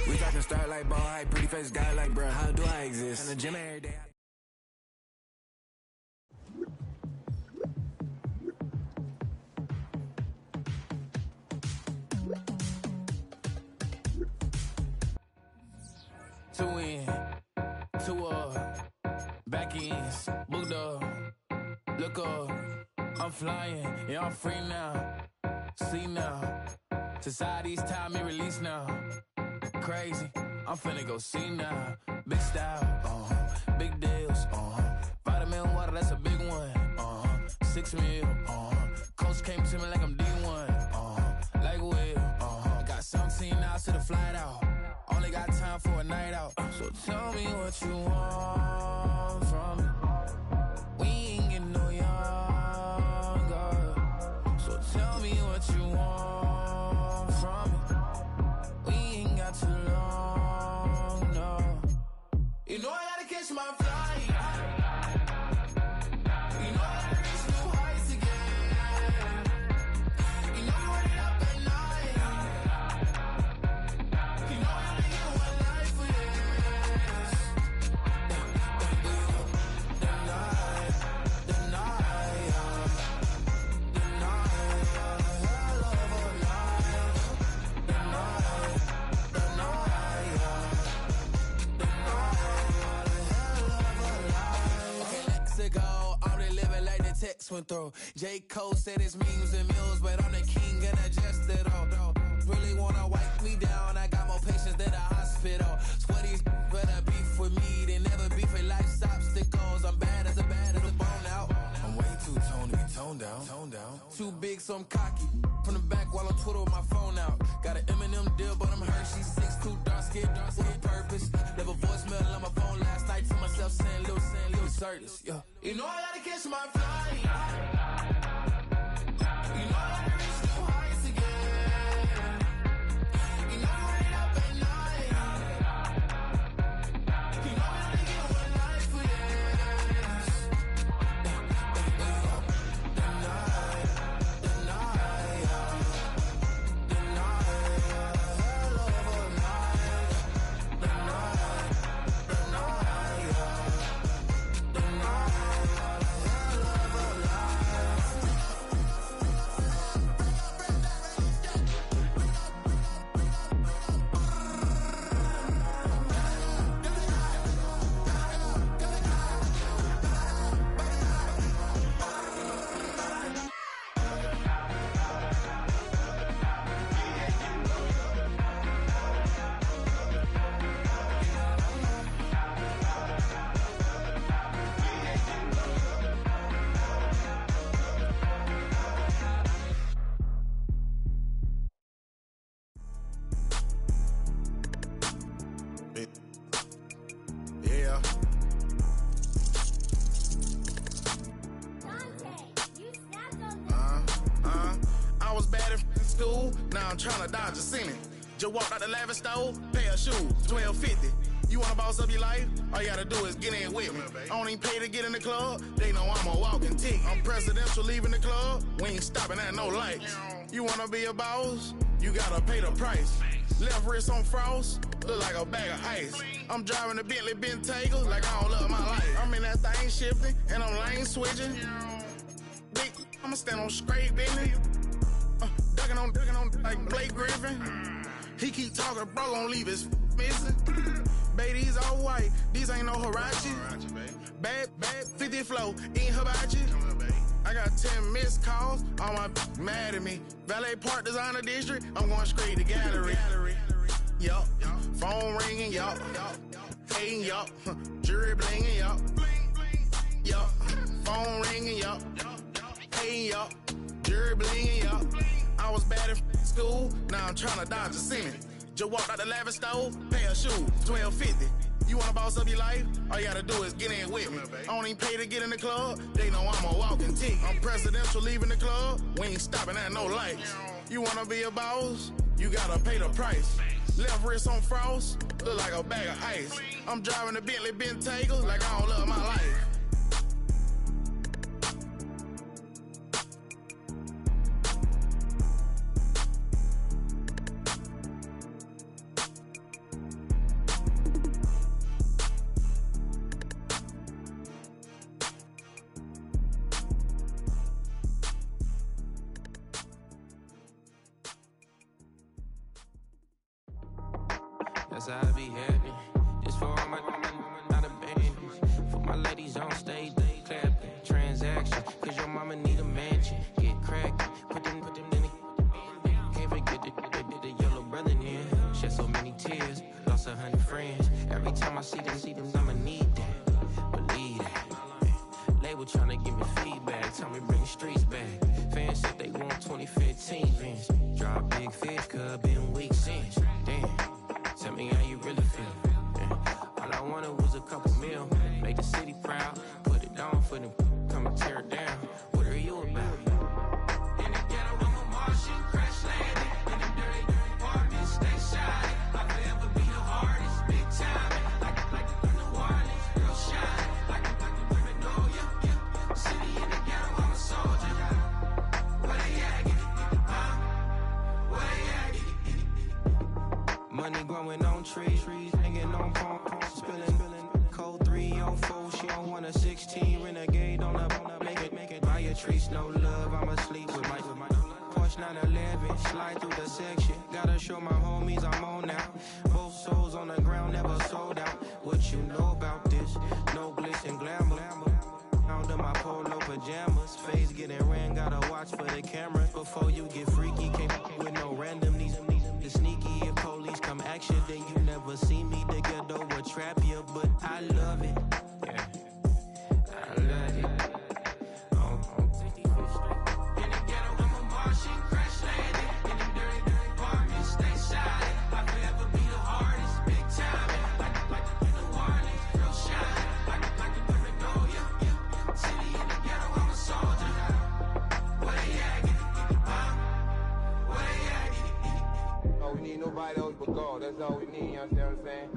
We talking start like ball hype. Pretty face guy like, bruh, how do I exist? In the gym every day. Two in, two up, back ends, booked up, look up, I'm flying, yeah, I'm free now, see now, society's time me release now, crazy, I'm finna go see now, big style, big deals, vitamin water, that's a big one, 6 mil, coach came to me like I'm D1, like Will, got 17 hours to the flight out. Only got time for a night out. So tell me what you want from me. We ain't getting no younger. So tell me what you want from me. We ain't got too long, no. You know I gotta catch my flight. You know I gotta reach new heights again. You know you running up at night. You know I swim through. J. Cole said it's memes and mills, but I'm the king and I just it all. Really wanna wipe me down, I got more patience than a hospital. Sweaties better beef with me, they never beef with life's obstacles. I'm bad as a bone out. I'm way too toned to be toned down. Too big, so I'm cocky. From the back while I'm Twitter with my phone out. Got an Eminem deal, but I'm Hershey. 6'2", dark skin, with a purpose. Never voicemail on my phone last night to myself saying Lil Curtis. Yeah. You know I gotta catch my flight. You know I gotta reach new heights again. You know I ain't up at night. You know I only get one life for this. I'm trying to dodge a Senate. Just walked out the lavish store, pair of shoes, $12.50. You wanna boss up your life? All you gotta do is get in with me. I don't even pay to get in the club. They know I'm a walking tick. I'm presidential leaving the club. We ain't stopping at no lights. You wanna be a boss? You gotta pay the price. Left wrist on frost, look like a bag of ice. I'm driving a Bentley Bentayga like I don't love my life. I'm in that thing shifting and I'm lane switching. Big, I'ma stand on straight Bentley. Ducking on like Blake Griffin. He keep talking, bro, gon' leave his missing. Baby, these all white, these ain't no Hirachi. Bad, 50 flow, ain't hibachi. I got 10 missed calls, all my mad at me. Valet Park Designer District, I'm going straight to gallery. Yup, phone ringing, yup. Hating, yup. Jury blinging, yup. Yup, phone ringing, yup. Hating, yup. Jury blinging, yup. I was bad in school, now I'm trying to dodge a Senate. Just walked out the lavish store, pair of shoes, $12.50. You wanna boss up your life? All you gotta do is get in with me. I don't even pay to get in the club. They know I'm a walking tick. I'm presidential leaving the club. We ain't stopping at no lights. You wanna be a boss? You gotta pay the price. Left wrist on frost, look like a bag of ice. I'm driving a Bentley Bentayga like I don't love my life. That's how I be happening. This for all my not abandoned. For my ladies on stage, they clapping. Transaction, cause your mama need a mansion. Get cracked, put them in it. Can't forget the yellow brother in. Shed so many tears, lost 100 friends. Every time I see them, I'ma need that. Believe that. Label tryna give me feedback, tell me bring the streets back. Fans said they want 2015 Vince. Drop big fish, cuz been weak since. Damn. Tell me how you really feel. Yeah. All I wanted was a couple mil. Make the city proud. Put it down for them. Come and tear it down. What are you about? In the ghetto, I'm a Martian. Crash landing. In the dirty apartments. Stay shy. I'll forever be the hardest. Big time. Like the New Orleans. Girl shine. Like the women know ya. Yeah. City in the ghetto, I'm a soldier. Where they at? Where they at? Money growing on trees, hanging on palms, spilling code 304. She don't want a 16 renegade on a make it. Buy a tree, no love. I'ma sleep with my Porsche 911, slide through the section. Gotta show my homies I'm on now. Both souls on the ground, never sold out. What you know about this? No glitz and glamour. Under my polo pajamas, phase before you get freaky. Can't with no random these sneaky. If police come action, then you never see me. The ghetto will trap you, but I love it. Yeah, I love it. In the ghetto, I'm a Martian, crash landed. In the dirty apartment, stay silent. I forever be the hardest, big time. Like the Warnings, real shine. Like the Paranoia. City in the ghetto, I'm a soldier. Where they at? Where they at? Oh, we need nobody else but God. That's all we need, you understand what I'm saying?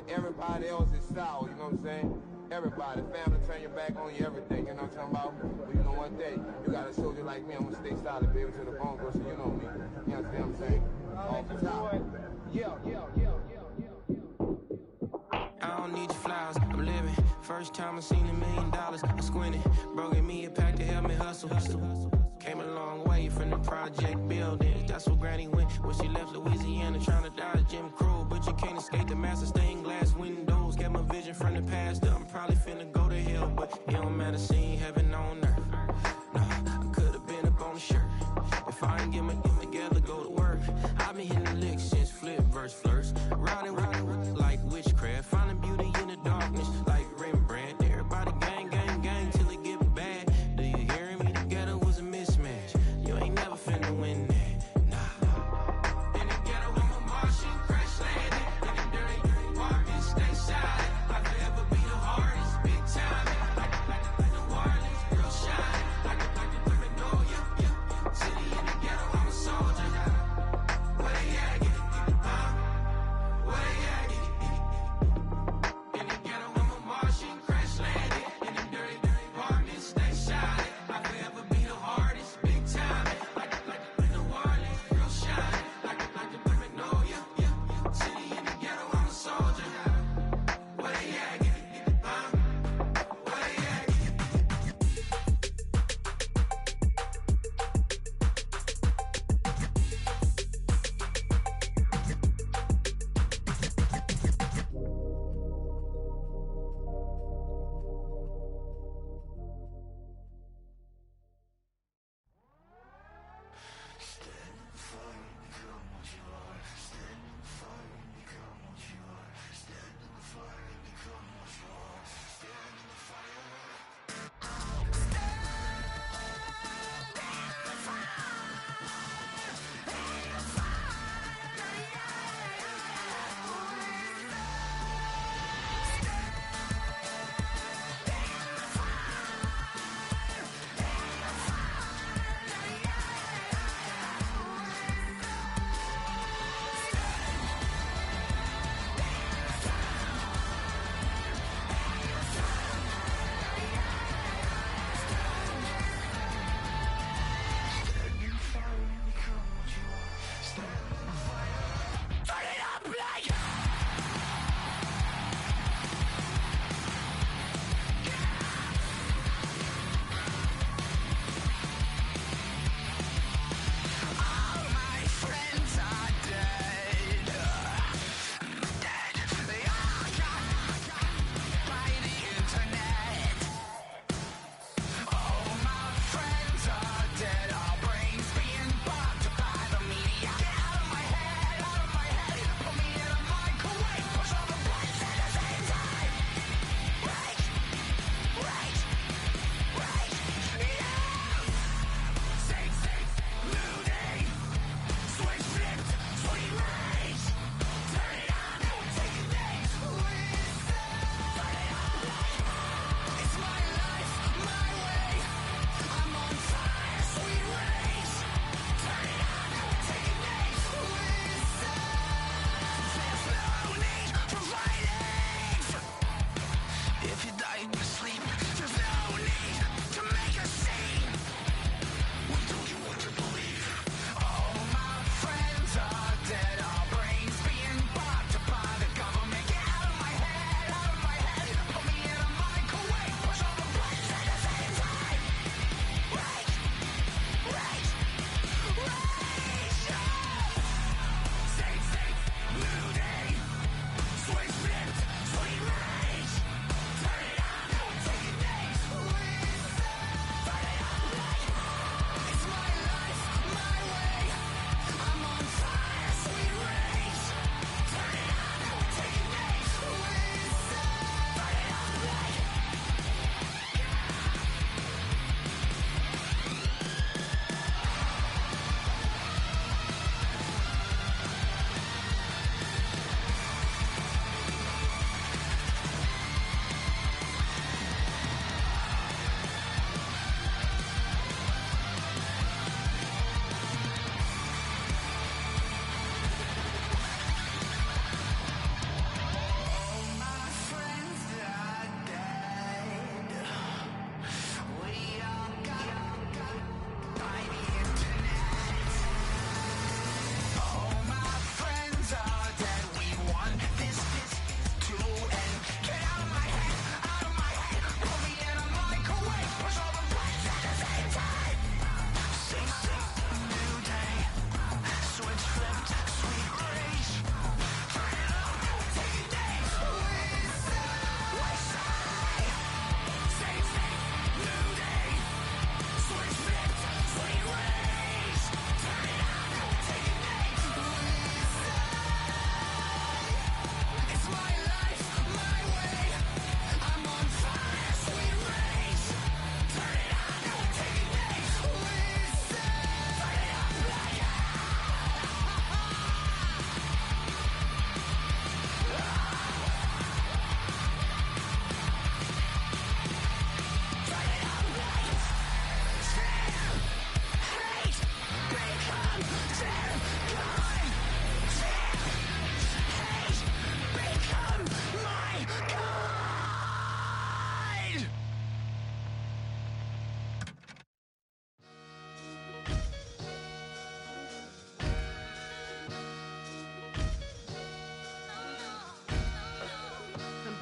Everybody else is sour, you know what I'm saying? Everybody, family, turn your back on you, everything, you know what I'm talking about? But you know one day, you got a soldier like me, I'm gonna stay solid, baby, to the bone, bro, so you know me. You understand what I'm saying? Off the top. Yeah. I don't need your flowers, I'm living. First time I seen $1 million, I squinted. Bro gave me a pack to help me hustle. Came a long way from the project buildings. That's where Granny went when she left Louisiana, trying to dodge Jim Crow. But you can't escape the master stained glass windows. Got my vision from the past. I'm probably finna go to hell, but it don't matter, seeing heaven on earth. No, I could've been up on the shirt. If I ain't get my together, go to work. I've been hitting the licks since flip verse flirts. Riding like witchcraft, finding beauty in the darkness like Rembrandt. Everybody gang till it get bad. Do you hear me? The ghetto was a mismatch. You ain't never finna win that. Nah. In the ghetto, I'm a Martian, crash landed. In the dirty apartment, stay silent. I forever be the hardest, big time. Like the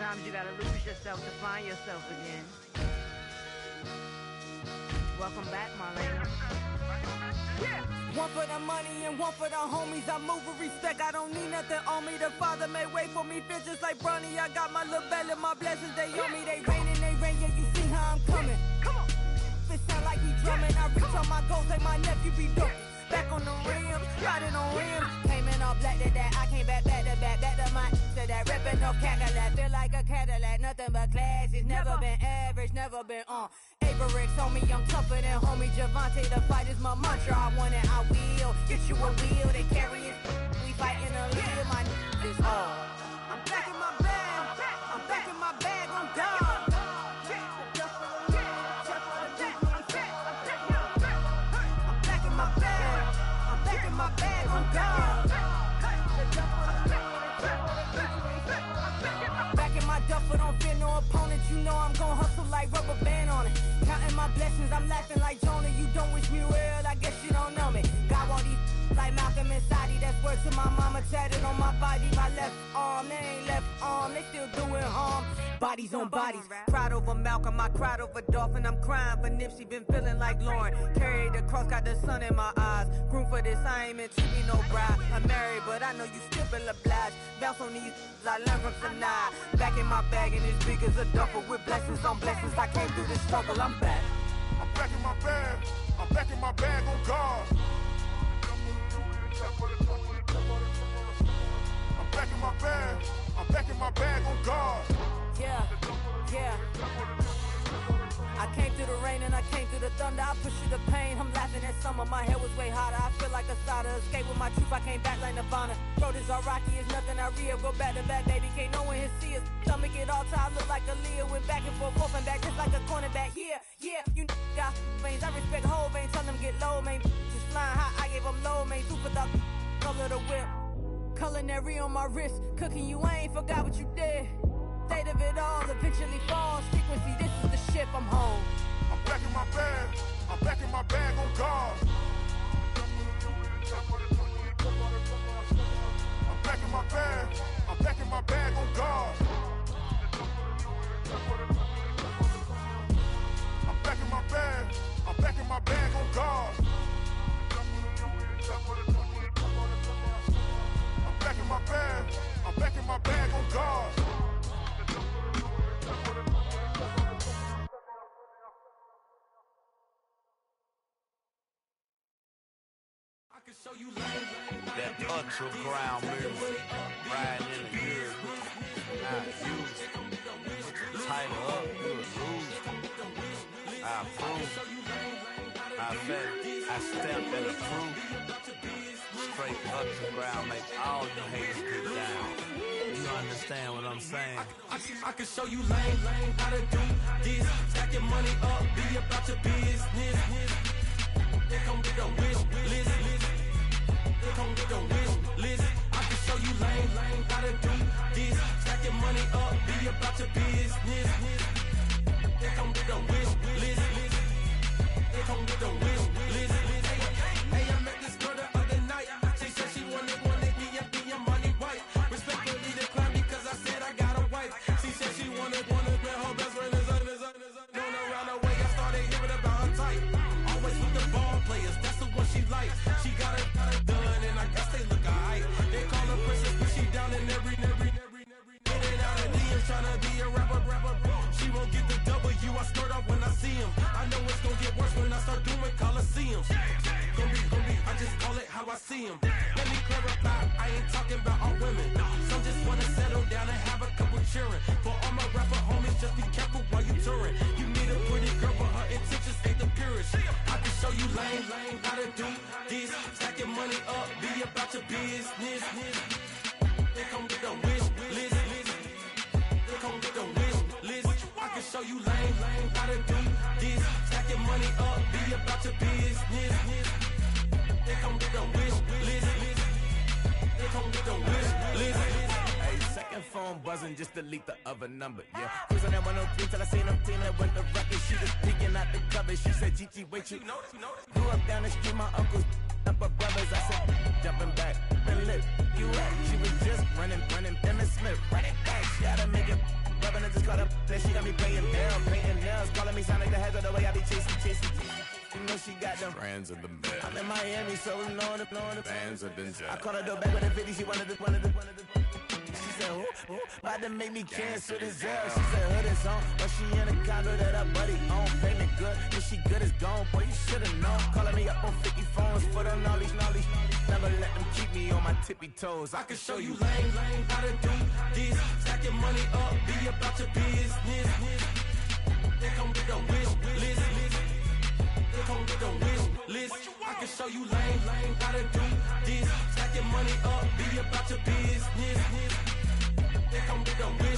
Sometimes you gotta lose yourself to find yourself again. Welcome back, Marlena. Yeah. One for the money and one for the homies. I move with respect, I don't need nothing on me. The Father made way for me, feel just like Bronny. I got my little belly, my blessings, they on me. They rain, yeah, you see how I'm coming. Come on. It sound like we drumming. I reach on my goals like my nephew be dope. Back on the rims, riding on rims. Came in all black to that, I came back to my to that ripping no Cadillac. Feel like a Cadillac, nothing but class. It's never been average, never been on. Averix on me, I'm tougher than homie Javante. The fight is my mantra, I want it, I will. Get you a wheel, they carry it. We fighting a little, my is all. I'm back in my bag, I'm back in my bag, on God. My bag on God. Back in my duffel, don't fear no opponent. You know I'm gon' hustle like rubber band on it. Counting my blessings, I'm laughing like Jonah. You don't wish me well, I guess you don't know me. Got all these like Malcolm and Sadi. That's word to my mama, tatted on my body. My left arm, they ain't left arm, they still doing harm. Bodies on bodies, cried over Malcolm, I cried over Dolphin. I'm crying for Nipsey, been feeling like Lauren. Carried the cross, got the sun in my eyes. Groom for this, I ain't meant to be no bride. I'm married, but I know you still feel obliged. Bounce on these, I learned from Sanaa. Back in my bag, and it's big as a duffel. With blessings on blessings, I came through this struggle, I'm back. I'm back in my bag, I'm back in my bag on God. I'm back in my bag, I'm back in my bag on God. Yeah, yeah. I came through the rain and I came through the thunder. I push through the pain, I'm laughing at summer. My hair was way hotter, I feel like a starter. Escape with my truth, I came back like Nirvana. Road is all rocky, it's nothing I real. Go back to back, baby, can't no one here see us. Stomach it all time, look like a Leah. Went back and forth and back, just like a cornerback. Yeah, yeah, you got veins, I respect whole veins. Tell them get low, man. Just flying high, I gave them low, man. Super thought, color the whip. Culinary on my wrist, cooking you, I ain't forgot what you did. State of it all, eventually falls. Frequency, this is the ship, I'm home. I'm back in my bag, I'm back in my bag on God. I'm back in my bag, I'm back in my bag on God. I'm back in my bag, I'm back in my bag on God. I'm back in my bag, I'm back in my bag on God. That underground music, riding in the years, I use tighten up, you lose. I approve, I fed, I stamped and approved. Straight underground, make all you haters get down. You understand what I'm saying? I can show you lame, how to do this. Stack your money up, be about your business. They come with a wish list. They come with a wish list. I can show you lame, how to do this. Stack your money up, be about your business. They come with a wish list. They come with a wish list. Hey, I met this girl the other night. She said she wanted me and be your money white. Respectfully declined because I said I got a wife. She said she wanted when her best friend is on around the way. I started hearing about her type. Always with the ball players, that's the one she likes. She got it done, and I guess they look alright. They call her princess, but she down in every. In and out of DMs, tryna be a rapper. She won't get the W, I skirt off when I see him. I know it's gonna get worse when I start doing Coliseums. Gonna be, I just call it how I see him. Let me clarify, I ain't talking about all women. Some just wanna settle down and have a couple cheering. For all my rapper homies, just be careful while you touring. You need a pretty girl, but her intentions ain't the purest. I can show you lame, how to do this. Stack your money up, be about your business. They come with a wish list. They come with a wish list. I can show you lame, how to do this. Stack your money up, be about your business. They come with a wish list. They come with a wish list. Hey, second phone buzzing, just delete the other number, yeah. Cruising at 103 till I seen them teaming with the record. She was peeking out the cover. She said, Gigi, wait, you grew up down the street, my uncles up her brothers. I said, jumping back, been lit. You at? She was just running, Emmett Smith, run it back. She had to make it rubbing it just caught up. Then she got me painting nails, calling me sound like the head of the way I be chasing. You know she got them Friends of the best. I'm in Miami, so we know the Fans of Denzel. I called her door back with a 50, she wanted the. She said, ooh, about to make me cancel this L. She said, hood is on, but she in a condo that her buddy own. Payment good, if she good is gone, boy, you should've known. Calling me up on 50 phones, foot on all these. Never let them keep me on my tippy toes. I can show you lame, how to do this. Stack your money up, be about your business. They come with the wish list. They come with the wish list. I can show you lame, how to do this. Stack your money up, be about your business. They come with the wish